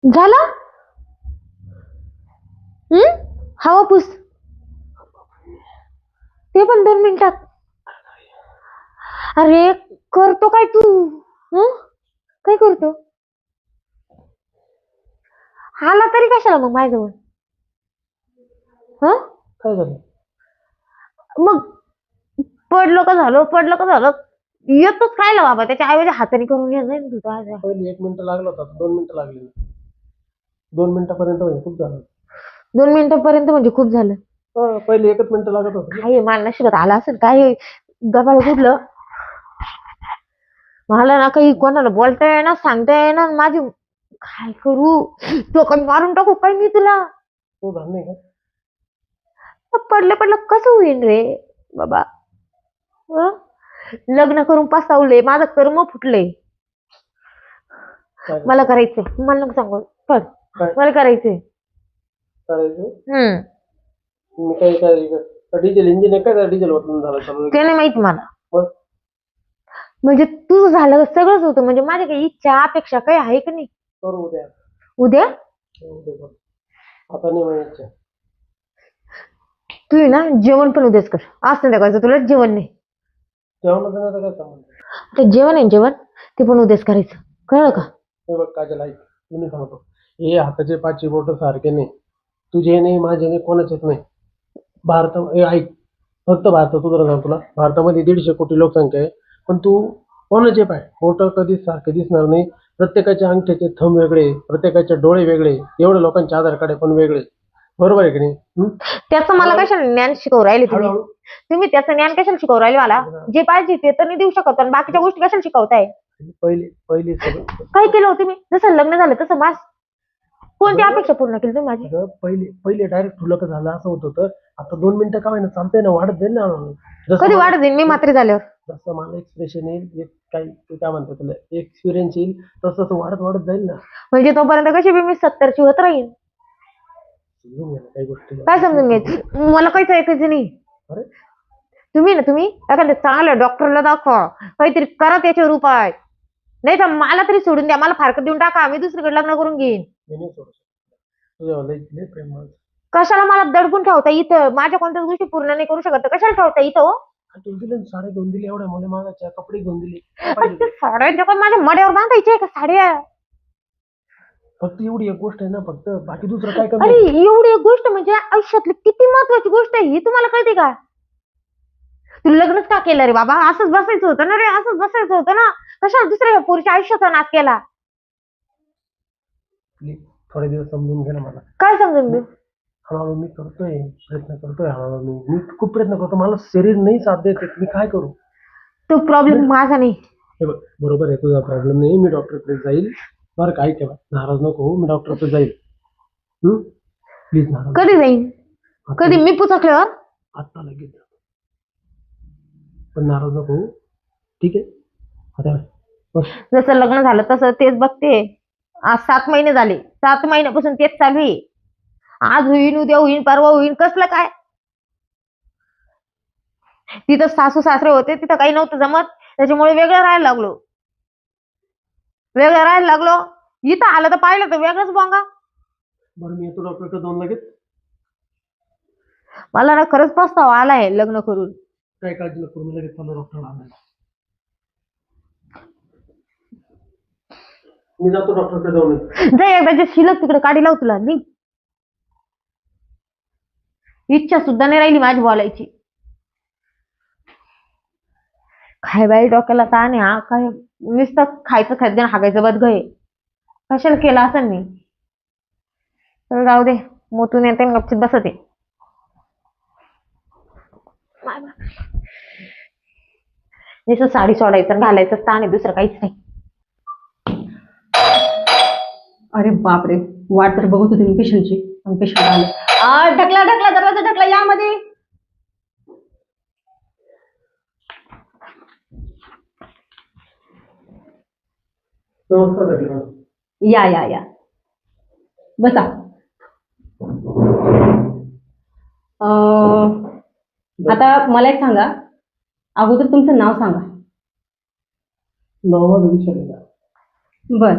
झाला. हवा पुस. ते पण 2 मिनिटात. अरे करतो काय तू? काय करतो? आला तरी कशाला मग माझ्याजवळ? काय झालं? मग पडलं का झालं येतोच खायला बाबा. त्याच्या ऐवजी हाताने करून घ्या नाही तुझा. पहिले 1 मिनिट लागला होता, 2 मिनिटं लागली. 2 मिनिटापर्यंत म्हणजे खूप झालं. 2 मिनिटापर्यंत म्हणजे खूप झालं. पहिले 1 मिनिट लागत होतं. काय मला नशिबात आला असेल काय गबाळ कुठलं. मला ना काही कोणाला बोलता येईना, सांगता येईना. माझी काय करू? तो कमी मारून टाकू काय मी तुला? तो झालं नाही का? पडलं कसं होईन रे बाबा? लग्न करून पसावले, माझं कर्म फुटले. मला करायचंय. मला नको सांगू. पड. मला करायचंय. मी काय डिझेल इंजिन आहे काय? डिझेल वापरून झालं ते नाही माहिती मला. म्हणजे तुझं झालं सगळंच होतं. म्हणजे माझ्या काही इच्छा अपेक्षा काही आहे का नाही? उद्या उद्या आता नाही म्हणायचं. तू ना जेवण पण उद्याच कर. आज संध्याकाळचं तुला जेवण नाही. जेवणाचा काय संबंध? ते जेवण आहे जेवण ते पण उद्याच करायचं. कळलं का? हे बघ काजल, ऐक मी सांगतो. हे हाताचे 5 बोट सारखे नाही. तुझे नाही, माझे नाही, कोणाचेच नाही. ऐक, फक्त भारतात उदाहरण तुला. भारतामध्ये 150 कोटी लोकसंख्या आहे. पण तू कोणाचे पाय बोट कधीच सारखे दिसणार नाही. प्रत्येकाच्या अंगठ्याचे थंब वेगळे, प्रत्येकाचे डोळे वेगळे, एवढ्या लोकांचे आधार कार्ड पण वेगळे. बरोबर आहे की नाही? त्याचं मला कशाला ज्ञान शिकवू राहिले तुम्ही त्याचं ज्ञान कशाला शिकवू राहिले मला? जे पाहिजे ते तर नाही देऊ शकत आणि बाकीच्या गोष्टी कशाला शिकवताय? पहिले काय केलं होतं मी? जसं लग्न झालं तसं माझ कोणती अपेक्षा पूर्ण केली तुम्ही माझी? पहिले डायरेक्ट ठुलं झालं असं होत होतं. आता 2 मिनिटं का होईना चालतंय ना, वाढत जाईल ना. कधी वाढत जाईल? मी म्हातारी झाल्यावर. जसं मला एक्सप्रेशन येईल, काय म्हणतात तुला, एक्सपिरियन्स येईल, तसं वाढत जाईल ना. म्हणजे तोपर्यंत कशी मी 70ची होत राहील. काही गोष्टी काय समजून घ्यायचं? मला काहीच ऐकायचं नाही. तुम्ही एखाद्या चांगल्या डॉक्टरला दाखवा, काहीतरी करा त्याच्यावर उपाय. नाही तर मला तरी सोडून द्या. मला फारकत देऊन टाका. मी दुसरीकडे लग्न करून घेईन. कशाला मला दडपून ठेवता इथं? माझ्या कोणत्याच गोष्टी पूर्ण नाही करू शकत तर कशाला ठेवता इथं? साड्या घेऊन दिली, एवढ्या मुले मागायच्या, कपडे घेऊन दिले. साड्या माझ्या मड्यावर बांधायच्या का साड्या? फक्त एवढी एक गोष्ट आहे ना, फक्त बाकी दुसरं काय अरे एवढी एक गोष्ट म्हणजे आयुष्यातली किती महत्वाची गोष्ट आहे ही तुम्हाला कळते का? तू लग्नच का केलं रे बाबा? असंच बसायचं होतं ना रे. असंच बसायचं होतं ना. कशाला दुसऱ्या पुरुषाच्या आयुष्याचा नाश केला? थोडे दिवस समजून घे ना मला. काय समजून घेऊ? हळूहळू मी करतोय, प्रयत्न करतोय. हळूहळू मी खूप प्रयत्न करतो. मला शरीर नाही साथ देत. मी काय करू? तो प्रॉब्लेम माझा नाही. हे बघ, बरोबर आहे, तुझा प्रॉब्लेम नाही. मी डॉक्टरकडे जाईल. बरं काय केलं, नाराज नको हो. मी डॉक्टरकडे जाईल. प्लीज नाराज. कधी जाईन? कधी? मी पुचकल्यावर? आता लगेच. पण नाराज नको हो. ठीक आहे? आता जसं लग्न झालं तसं तेच बघते. आज 7 महिने झाले. 7 महिन्यापासून तेच चालू आहे. आज होईन, उद्या होईन, परवा होईन. कसलं काय? तिथं सासू सासरे होते, तिथं काही नव्हतं जमत. त्याच्यामुळे वेगळं राहायला लागलो. इथं आलं तर पाहिलं तर वेगळंच बोंगा. बरं मी येतो डॉक्टरकडे जाऊन लगेच. मला ना खरंच पस्तावा आलाय लग्न करून. काय काळजी नको, मी लगेच चालू डॉक्टरला आणायला. मी जातो डॉक्टरकडे जाऊन. जा एकदा शिल्लक तिकडे काढी लाव तुला. नाही इच्छा सुद्धा नाही राहिली माझी बोलायची. काय बाई डोक्याला ताण आहे हा. काय नुसतं खायचं खाद्य हागायचं बद गय. कशाला केलं असं मी? तर जाऊ दे, मोतून येते गपचित बसते. जसं साडी सोडायचं घालायचं ताण आहे, दुसरं काहीच नाही. अरे बापरे, वाट तर बघत होते मी पेशंटची. पेशंट आले. ढकला दरवाजा ढकला, यामध्ये. या बसा. आता मला एक सांगा, अगोदर तुमचं नाव सांगा. नाव विचारलं. बर.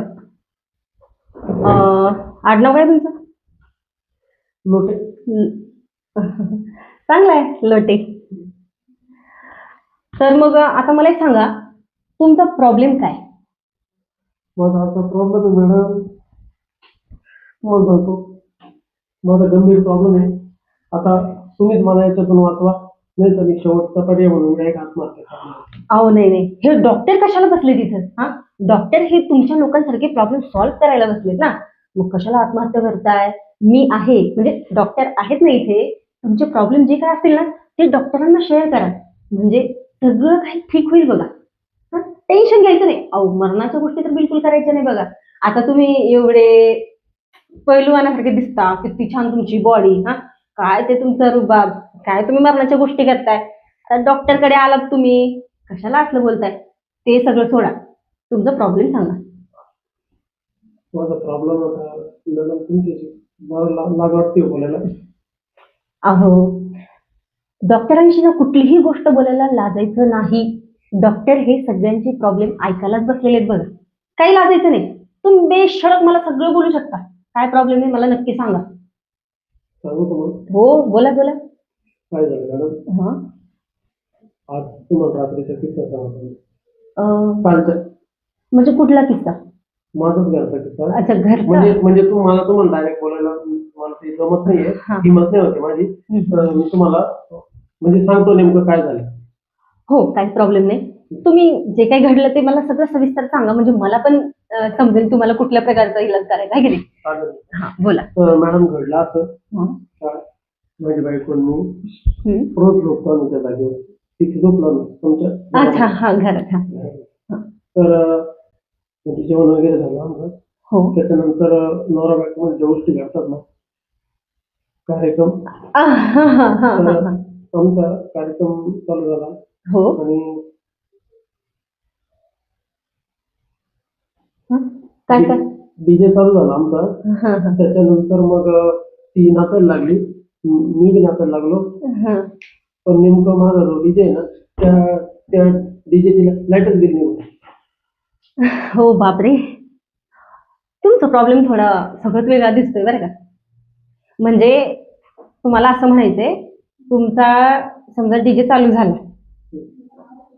आडनाव काय तुमचं? लोटे. चांगलं आहे, लोटे. तर मग आता मला एक सांगा, तुमचा प्रॉब्लेम काय? माझा आता प्रॉब्लेम आहे मॅडम, तुम्हाला सांगतो, माझा गंभीर प्रॉब्लेम आहे. आता तुम्हीच मला याच्यातून वाचवा, नाही तर मी शेवटचा पर्याय म्हणून मी एक आत्महत्या करणार. अहो नाही नाही, हे डॉक्टर कशाला बसले तिथं? हा, डॉक्टर हे तुमच्या लोकांसारखे प्रॉब्लेम सॉल्व्ह करायला बसलेत ना, मग कशाला आत्महत्या करताय? मी आहे, म्हणजे डॉक्टर आहेत ना इथे. तुमचे प्रॉब्लेम जे काय असतील ना ते डॉक्टरांना शेअर करा, म्हणजे सगळं काही ठीक होईल बघा. टेन्शन घ्यायचं नाही. अहो मरणाच्या गोष्टी तर बिलकुल करायच्या नाही बघा. आता तुम्ही एवढे पैलवानासारखे दिसता, किती छान तुमची बॉडी, हा काय ते तुमचं रुबाब, काय तुम्ही मरणाच्या गोष्टी करताय? आता डॉक्टरकडे आलात तुम्ही, कशाला असलं बोलताय? ते सगळं सोडा, तुमचा प्रॉब्लेम सांगा. माझा प्रॉब्लेम आता मॅडम तुमच्याशी मला लाज वाटते बोलायला. अहो डॉक्टरांशी ना कुठलीही गोष्ट बोलायला लाजायचं नाही. डॉक्टर हे सगळ्यांचे प्रॉब्लेम ऐकायलाच बसलेले आहेत बघा. काही लाजायचं नाही. तुम्ही बेशरक मला सगळं बोलू शकता. काय प्रॉब्लेम आहे मला नक्की सांगा. सांगू तुम्हाला हो बोला बोला. काय झालं मॅडम, हा आज तुम्हाला रात्रीचा किस्सा सांगतो. अं, कालचा म्हणजे कुठला किस्सा? माझाच घरचा किस्सा. अच्छा घरचा. म्हणजे तुम्हाला डायरेक्ट बोलायला मला ते जमत नाहीये, हा. हिंमत नाही होते माझी. तर मी तुम्हाला म्हणजे सांगतो नेमकं काय झालं. हो काही प्रॉब्लेम नाही. तुम्ही जे काही घडलं ते मला सगळं सविस्तर सांगा, म्हणजे मला पण समजेल तुम्हाला कुठल्या प्रकारचा इलाज करायचा आहे की नाही. चालेल. हा बोला. मॅडम घडलं असं, हा. माझी बायको मी हम्म. रोज झोपतो आम्ही त्या जागेवर, तिथे झोपलो मी तुमच्या अच्छा हा घरात. हा तर म्हणजे जेवण वगैरे झालं आमचं. हो. त्याच्यानंतर नवरा बायको मध्ये ज्या गोष्टी घडतात ना, कार्यक्रम, हा, हा, हा, हा, तर हा. आमचा कार्यक्रम चालू झाला हो. आणि हा. काय काय? डीजे चालू झाला आमचा. हा, हा, त्याच्यानंतर मग ती नाचायला लागली, मी बी नाचायला लागलो. हा. पण नेमकं माझा जो डीजे आहे ना, त्या डीजेची लाईटच गेली नाही. हो बापरे, तुमचा प्रॉब्लेम थोडा सगळ्यात वेगळा दिसतोय बरं का. म्हणजे तुम्हाला असं म्हणायचंय, तुमचा समजा डीजे चालू झाला,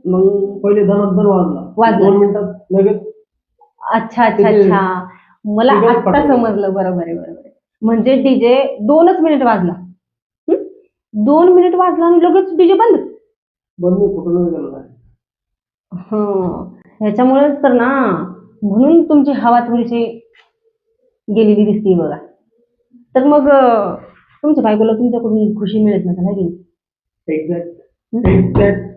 मग पहिले धनाधन वाजला, वाजला. 2 मिनिटात लगेच. अच्छा अच्छा अच्छा, मला ते आता पटकन. समजलं. बरोबर आहे बरोबर आहे. म्हणजे डीजे 2च मिनिट वाजला. 2 मिनिट वाजला आणि लगेच डीजे बंद. बंद मी कुठूनच गेलो नाही. ह्याच्यामुळेच तर ना, म्हणून तुमची हवा थोडीशी गेलेली दिसते बघा. तर मग तुमच्या बायकोला तुमच्याकडून खुशी मिळत नका ना की. एक्झॅक्ट.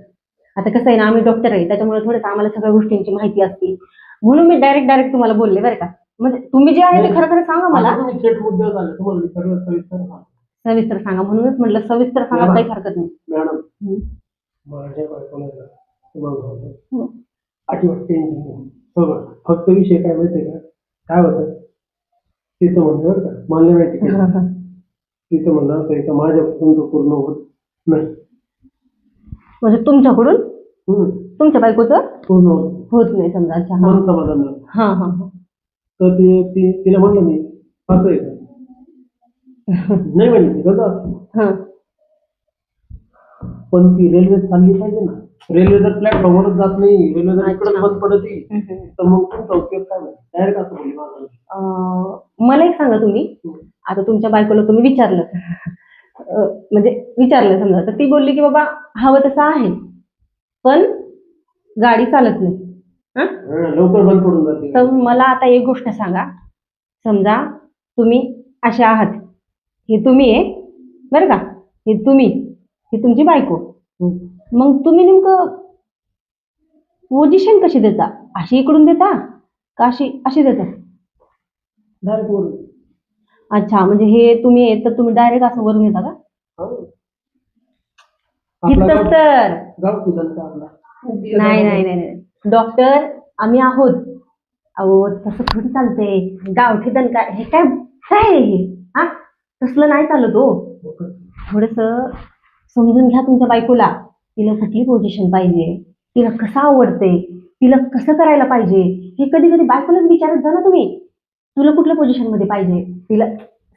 आता कसं आहे ना, आम्ही डॉक्टर आहे, त्याच्यामुळे थोडंसं आम्हाला सगळ्या गोष्टींची माहिती असते, म्हणून मी डायरेक्ट तुम्हाला बोलले बरं का. म्हणजे तुम्ही जे आहे ते खरं खरं सांगा मला. तुम्ही थेट मुद्द्यावर झाले, तुम्हाला मी सगळं सविस्तर सांगतो. सविस्तर सांगा, म्हणूनच म्हटलं सविस्तर सांगा, काही हरकत नाही. मॅडम हम्म. माझ्या बायकोला आहे ना, तुम्हाला सांगतो, अजिबात टेन्शन नाही सगळं. फक्त विषय काय माहितीये का, काय होतं तिचं म्हणणं बरं का, मला नाही माहिती काय. तिचं म्हणणं असं आहे का माझ्यापासून तो पूर्ण होत नाही. म्हणजे तुमच्याकडून हम्म. तुमच्या बायकोचं पूर्ण होत होत नाही समजा. अच्छा हा मन समाधान नाही. हा हा हा. तर तिला म्हणलं मी असं आहे का, नाही म्हणली कसं असतं. हा. पण ती रेल्वे चालली पाहिजे ना, रेल्वे जर प्लॅटफॉर्मवरच जात नाही, रेल्वे जर इकडे बंद पडत येईल, तर मग तुमचा उपयोग काय नाही. डायरेक्ट असं बोलली माझं. मला एक सांगा, तुम्ही आता तुमच्या बायकोला तुम्ही विचारलं, म्हणजे विचारलं समजा, तर ती बोलली की बाबा हवं तसं आहे, पण गाडी चालत नाही. लवकर बंद पडून जाते. तर मला आता एक गोष्ट सांगा, समजा तुम्ही असे आहात, हे तुम्ही आहे बरं का, हे तुम्ही, ही तुमची बायको. मग तुम्ही नेमकं पोझिशन कशी देता? अशी इकडून देता का अशी अशी देता? डायरेक्ट बोल. अच्छा, म्हणजे हे तुम्ही आहे तर तुम्ही डायरेक्ट असं वरून येता का? इथंच तर गाव जनता आपला. नाही नाही नाही नाही, डॉक्टर आम्ही आहोत. अहो तसं थोडी चालतंय, गावठी दणका हे काय काय आहे हे? हा तसलं नाही चालत हो. थोडस समजून घ्या तुमच्या बायकोला, तिला कुठली पोझिशन पाहिजे, तिला कसं आवडते, तिला कसं करायला पाहिजे हे कधी कधी बायकोलाच विचारत जा ना तुम्ही. तुला कुठल्या पोझिशन मध्ये पाहिजे तिला.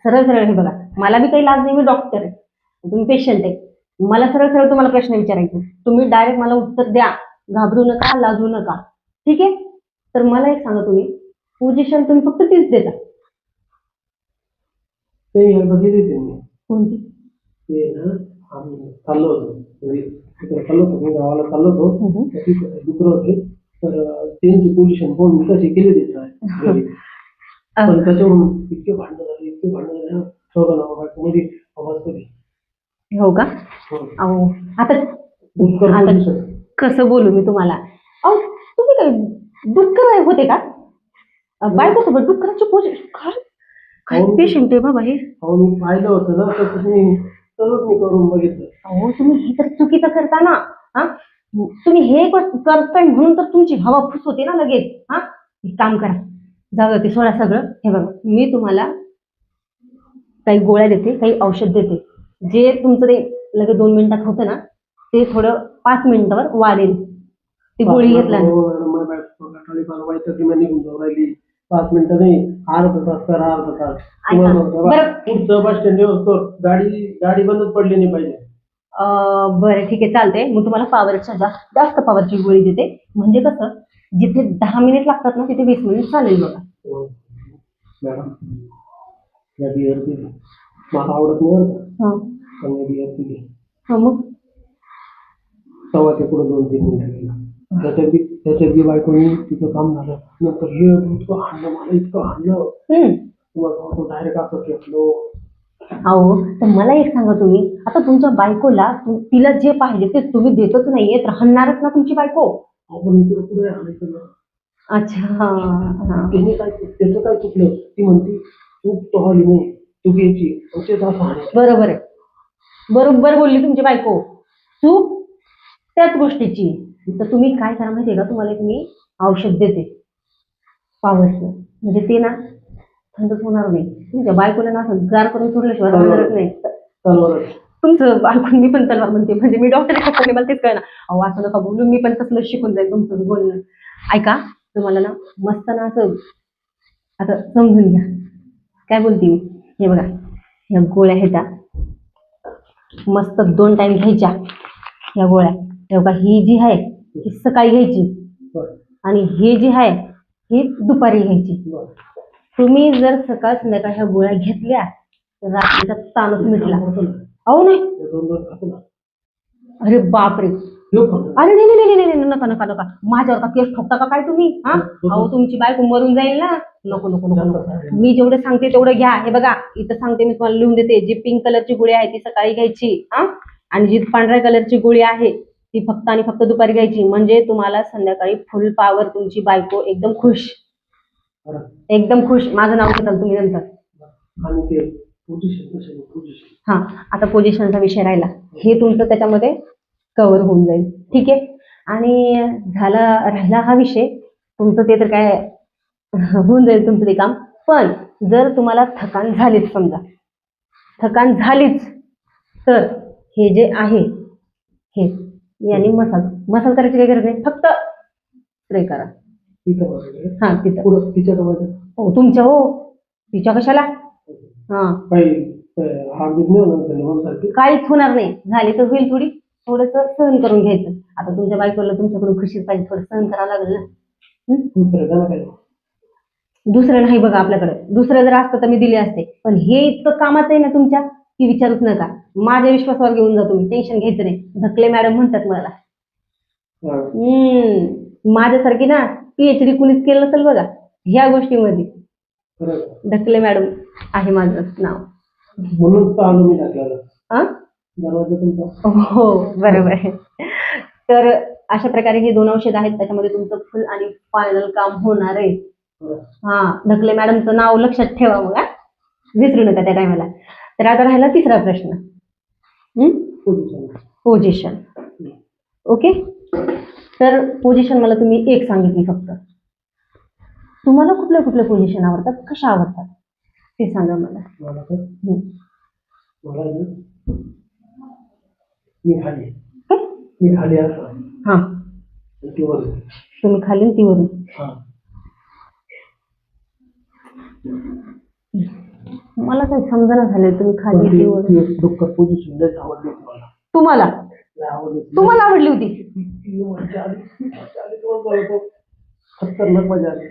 सरळ सरळ हे बघा, मला बी काही लाज नाही, मी डॉक्टर आहे, तुम्ही पेशंट आहे. मला सरळ सरळ तुम्हाला प्रश्न विचारायचे, तुम्ही डायरेक्ट मला उत्तर द्या. घाबरू नका, लाजू नका. ठीक आहे. तर मला एक सांगा, तुम्ही पोझिशन तुम्ही फक्त तीच देता. ते एकदा दिली त्यांनी. कोणती? ते ना आम्ही चाललो होतो, म्हणजे तिकडे चाललो होतो, मी गावाला चाललो होतो, तर तिकडे दुसरं होते, तर त्यांची पोझिशन कोण मी कशी केली देत पण त्याच्यावरून इतके भांडण झाले मध्ये आवाज कधी. हो का? अहो आता आता कसं बोलू मी तुम्हाला. अहो तुम्ही काय डुक्कर होते का? बायकोसोबत डुक्कराची पोझिशन काय पेशंट आहे बाबा हे. अहो मी पाहिलं होतं ना, तर तुम्ही सर्वच मी करून बघितलं. अहो तुम्ही हे तर चुकीचं करता ना. हा, तुम्ही हे करताय म्हणून तर तुमची हवा फुस होते ना लगेच. हा, एक काम करा, जाऊ दे, सोडा सगळं. हे बघा, मी तुम्हाला काही गोळ्या देते, काही औषध देते. जे तुमचं ते लगेच 2 मिनिटात होतं ना, ते थोडं 5 मिनिटावर वाढेल. ती गोळी घेतल्याने. निघून जाऊ राहिली. 5 मिनिटं नाही, अर्धा तास करा, अर्धा तास. पुढचं बस स्टँड येऊन गाडी बंदच पडली नाही पाहिजे. बरं ठीक आहे, चालते. मग तुम्हाला पॉवरच्या जास्त पॉवरची गोळी देते. म्हणजे कसं, जिथे 10 मिनिट लागतात ना, तिथे 20 मिनिट चालेल बघा. मॅडम, या बिअर पिली मला आवडत नाही, पण या बिअर पिली. मग तेव्हा ते पुढे 2-3 मिनिटं गेला. त्याच्यात बी बायकोनी तिचं काम झालं. नंतर हे इतकं हाणलं, मला इतकं हाणलं, तुम्हाला डायरेक्ट असं घेतलो. अहो तर मला एक सांगा, तुम्ही आता तुमच्या बायकोला तिला जे पाहिजे ते तुम्ही देतच नाहीये, तर हाणणारच ना तुमची बायको. आपण इकडे पुढे आणायचं ना. अच्छा, त्याचं काय चुकलं? ती म्हणते चूक तो आली नाही, चूक यायची. बरोबर आहे, बरोबर बोलली तुमची बायको. चूक त्याच गोष्टीची. तर तुम्ही काय करा माहितीये का, तुम्हाला एक मी औषध देते पॉवरचं. म्हणजे ते ना थंडच होणार नाही. तुमच्या बायकोला ना असं गार करून सोडल्याशिवाय राहणारच नाही. तुमचं बायको, मी पण तलवार म्हणते, म्हणजे मी डॉक्टर आहे, मला तेच कळणार. अहो असं नका बोलू, मी पण तसलं शिकून जाईल तुमचं बोलणं. ऐका, तुम्हाला ना मस्त ना असं आता समजून घ्या काय बोलते मी. हे बघा, ह्या गोळ्या आहेत, मस्त 2 टाइम घ्यायच्या ह्या गोळ्या. तेव्हा ही जी आहे ही सकाळी घ्यायची, आणि हे जी आहे ही दुपारी घ्यायची. तुम्ही जर सकाळ संध्याकाळ ह्या गोळ्या घेतल्या तर रात्रीचा ताणच मिटला. अहो नाही, अरे बापरे, अरे नाही नाही नाही नाही, नका नका नका, माझ्यावर का केस ठोकता का काय तुम्ही? हा, अहो तुमची बायको मरून जाईल ना. नको नको नको, मी जेवढं सांगते तेवढं घ्या. हे बघा, इथं सांगते, मी तुम्हाला लिहून देते. जी पिंक कलरची गोळी आहे ती सकाळी घ्यायची, हा, आणि जी पांढऱ्या कलरची गोळी आहे ती फक्त आणि फक्त दुपारी घ्यायची. म्हणजे तुम्हाला संध्याकाळी फुल पॉवर, तुमची बायको एकदम खुश, एकदम खुश. माझं नाव घेताल तुम्ही नंतर. हा, आता पोझिशनचा विषय राहिला, हे तुमचं त्याच्यामध्ये कव्हर होऊन जाईल. ठीक आहे. आणि राहिला हा विषय तुमचं, ते तर काय होऊन जाईल तुमचं ते काम. पण जर तुम्हाला थकान झालीच, समजा थकान झालीच, तर हे जे आहे हे याने मसाज करायची काही गरज नाही, फक्त स्प्रे करा. हा, तिथं. हो तुमच्या, हो तिच्या कशाला. हा, काहीच होणार नाही. झाली तर होईल, थोडस सहन करून घ्यायचं. आता तुमच्या बायकोला तुमच्याकडून खुशीच पाहिजे, थोडं सहन करावं लागेल ना. दुसरं नाही बघा आपल्याकडे. दुसरं जर असतं तर मी दिले असते, पण हे इतकं कामाचं आहे ना तुमच्या की विचारूच नका. माझ्या विश्वासावर घेऊन जा तुम्ही, टेन्शन घ्यायचं नाही. ढकले मॅडम म्हणतात मला. माझ्यासारखी ना PhD कुणीच केलं नसेल बघा ह्या गोष्टीमध्ये. ढकले मॅडम आहे माझं नाव. हो बरोबर आहे. तर अशा प्रकारे हे 2 औषध आहेत, त्याच्यामध्ये तुमचं फुल आणि फायनल काम होणार आहे. हा, ढकले मॅडमचं नाव लक्षात ठेवा मग, विसरू नका त्या टायमाला. तर आता राहिला तिसरा प्रश्न, पोझिशन. ओके, तर पोझिशन मला तुम्ही एक सांगितली फक्त. तुम्हाला कुठल्या कुठल्या पोझिशन आवडतात, कशा आवडतात ते सांगा मला. मी खाली असं, हा, ती वर आहे. तुम्ही खाली आणि ती वरून. हा. मला काही समजना झालंय तुम्ही खाली आणि ती वरून. डुक्कर पोझिशन लय आवडली होती मला. तुम्हाला लय आवडली होती. तुम्हाला आवडली होती. ती मजा आली, ती मजा आली, तुम्हाला बोलतो. खतरनाक मजा आली.